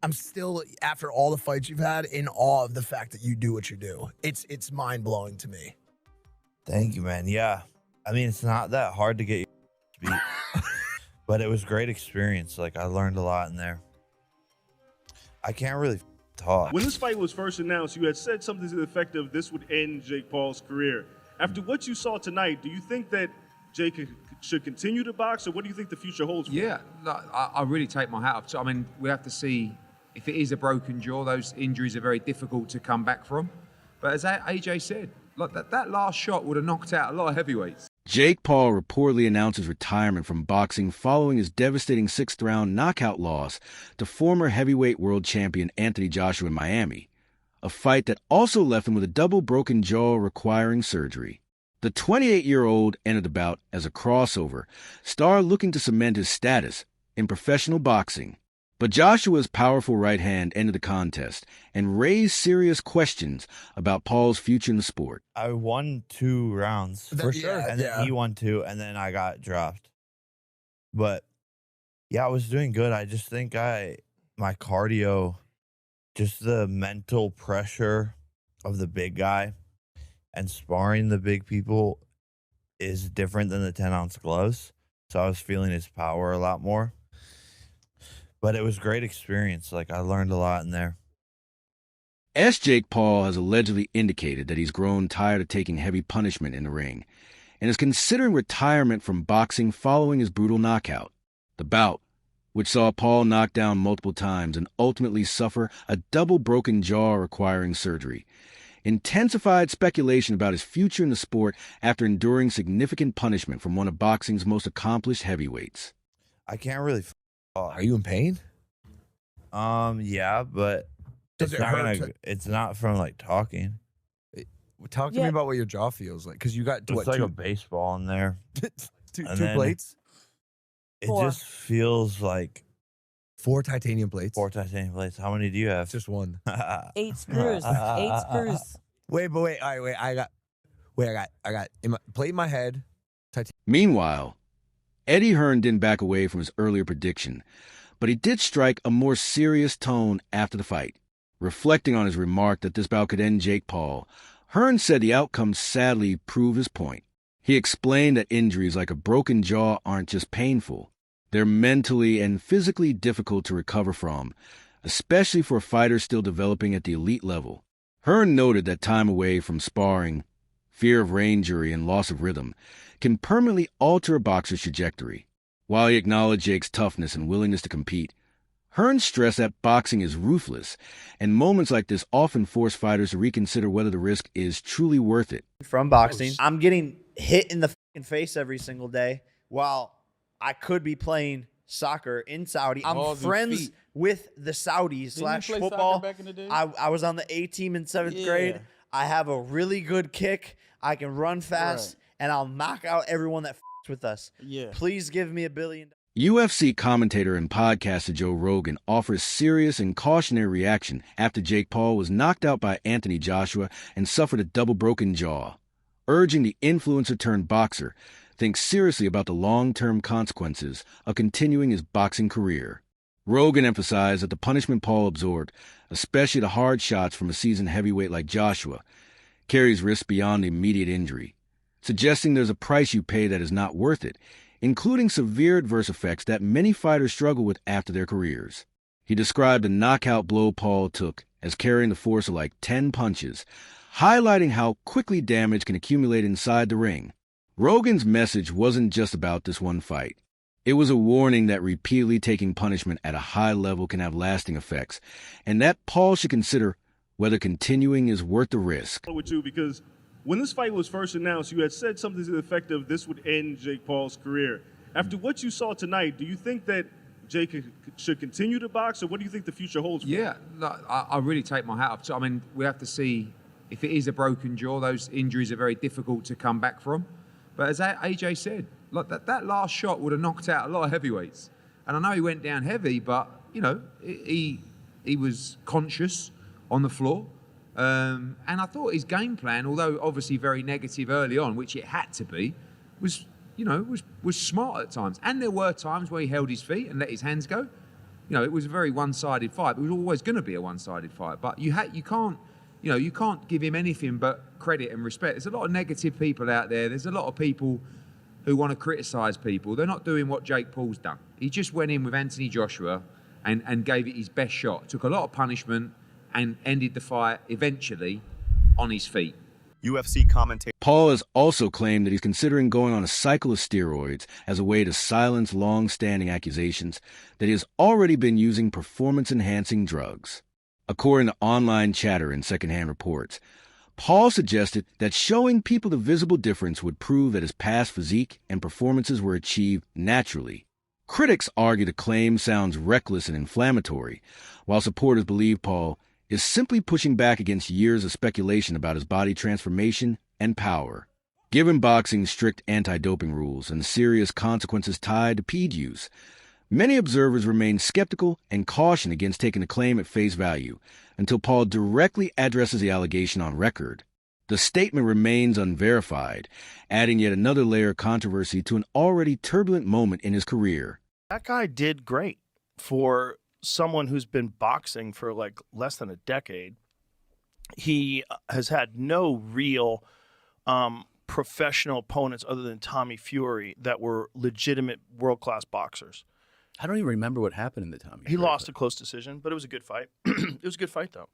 I'm still, after all the fights you've had, in awe of the fact that you do what you do. It's mind-blowing to me. Thank you, man. Yeah. I mean, it's not that hard to get your beat, but it was a great experience. Like, I learned a lot in there. I can't really talk. When this fight was first announced, you had said something to the effect of this would end Jake Paul's career. After what you saw tonight, do you think that Jake should continue to box, or what do you think the future holds for him? Yeah, I really take my hat off. So, I mean, we have to see if it is a broken jaw. Those injuries are very difficult to come back from. But as AJ said, like that last shot would have knocked out a lot of heavyweights. Jake Paul reportedly announced his retirement from boxing following his devastating sixth-round knockout loss to former heavyweight world champion Anthony Joshua in Miami, a fight that also left him with a double broken jaw requiring surgery. The 28-year-old entered the bout as a crossover star looking to cement his status in professional boxing. But Joshua's powerful right hand ended the contest and raised serious questions about Paul's future in the sport. I won 2 rounds for sure, and then he won 2, and then I got dropped. But yeah, I was doing good. I just think my cardio, just the mental pressure of the big guy and sparring the big people is different than the 10-ounce gloves. So I was feeling his power a lot more. But it was a great experience. Like, I learned a lot in there. Jake Paul has allegedly indicated that he's grown tired of taking heavy punishment in the ring and is considering retirement from boxing following his brutal knockout. The bout, which saw Paul knocked down multiple times and ultimately suffer a double broken jaw requiring surgery, intensified speculation about his future in the sport after enduring significant punishment from one of boxing's most accomplished heavyweights. I can't really Are you in pain? Yeah, but it's not from like talking. Talk to me about what your jaw feels like, because you got It's like a baseball in there. two plates. It just feels like 4 titanium plates. 4 titanium plates. How many do you have? Just 1. 8 screws. 8 screws. Wait. All right, I got plate in my head. Meanwhile, Eddie Hearn didn't back away from his earlier prediction, but he did strike a more serious tone after the fight. Reflecting on his remark that this bout could end Jake Paul, Hearn said the outcome sadly proved his point. He explained that injuries like a broken jaw aren't just painful. They're mentally and physically difficult to recover from, especially for fighters still developing at the elite level. Hearn noted that time away from sparring, fear of brain injury, and loss of rhythm can permanently alter a boxer's trajectory. While he acknowledged Jake's toughness and willingness to compete, Hearn stressed that boxing is ruthless, and moments like this often force fighters to reconsider whether the risk is truly worth it. From boxing, I'm getting hit in the fucking face every single day while I could be playing soccer in Saudi. I'm friends with the Saudis / football. Back in the day? I was on the A team in 7th grade. I have a really good kick. I can run fast, and I'll knock out everyone that with us. Please give me $1 billion. UFC commentator and podcaster Joe Rogan offers serious and cautionary reaction after Jake Paul was knocked out by Anthony Joshua and suffered a double broken jaw, urging the influencer-turned-boxer think seriously about the long-term consequences of continuing his boxing career. Rogan emphasized that the punishment Paul absorbed, especially the hard shots from a seasoned heavyweight like Joshua, carries risks beyond the immediate injury, suggesting there's a price you pay that is not worth it, including severe adverse effects that many fighters struggle with after their careers. He described the knockout blow Paul took as carrying the force of like 10 punches, highlighting how quickly damage can accumulate inside the ring. Rogan's message wasn't just about this one fight. It was a warning that repeatedly taking punishment at a high level can have lasting effects, and that Paul should consider whether continuing is worth the risk. With you, because when this fight was first announced, you had said something to the effect of this would end Jake Paul's career. After what you saw tonight, do you think that Jake should continue to box, or what do you think the future holds for him? Yeah, I really take my hat off. So, I mean, we have to see if it is a broken jaw. Those injuries are very difficult to come back from. But as AJ said, like that last shot would have knocked out a lot of heavyweights. And I know he went down heavy, but, you know, he was conscious on the floor. And I thought his game plan, although obviously very negative early on, which it had to be, was smart at times. And there were times where he held his feet and let his hands go. you know, it was a very one-sided fight. It was always going to be a one-sided fight. But you can't give him anything but credit and respect. There's a lot of negative people out there. There's a lot of people who want to criticise people. They're not doing what Jake Paul's done. He just went in with Anthony Joshua and gave it his best shot. Took a lot of punishment and ended the fight eventually on his feet. UFC commentator Paul has also claimed that he's considering going on a cycle of steroids as a way to silence long-standing accusations that he has already been using performance-enhancing drugs. According to online chatter and secondhand reports, Paul suggested that showing people the visible difference would prove that his past physique and performances were achieved naturally. Critics argue the claim sounds reckless and inflammatory, while supporters believe Paul is simply pushing back against years of speculation about his body transformation and power. Given boxing's strict anti-doping rules and the serious consequences tied to PED use, many observers remain skeptical and caution against taking the claim at face value until Paul directly addresses the allegation on record. The statement remains unverified, adding yet another layer of controversy to an already turbulent moment in his career. That guy did great for someone who's been boxing for like less than a decade. He has had no real professional opponents other than Tommy Fury that were legitimate world-class boxers. I don't even remember what happened in the Tommy. He lost a close decision, but it was a good fight. It was a good fight, though.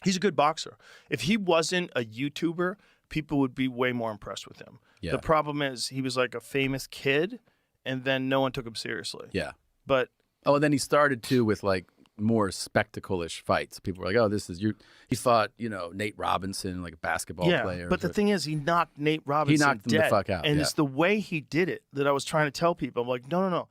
He's a good boxer. If he wasn't a YouTuber, people would be way more impressed with him. Yeah. The problem is he was like a famous kid, and then no one took him seriously. Yeah. But and then he started too with like more spectacle-ish fights. People were like, "Oh, this is you." He fought, Nate Robinson, like a basketball player. But the thing is, he knocked Nate Robinson He knocked him dead. the fuck out. And yeah. it's the way he did it that I was trying to tell people. I'm like, no.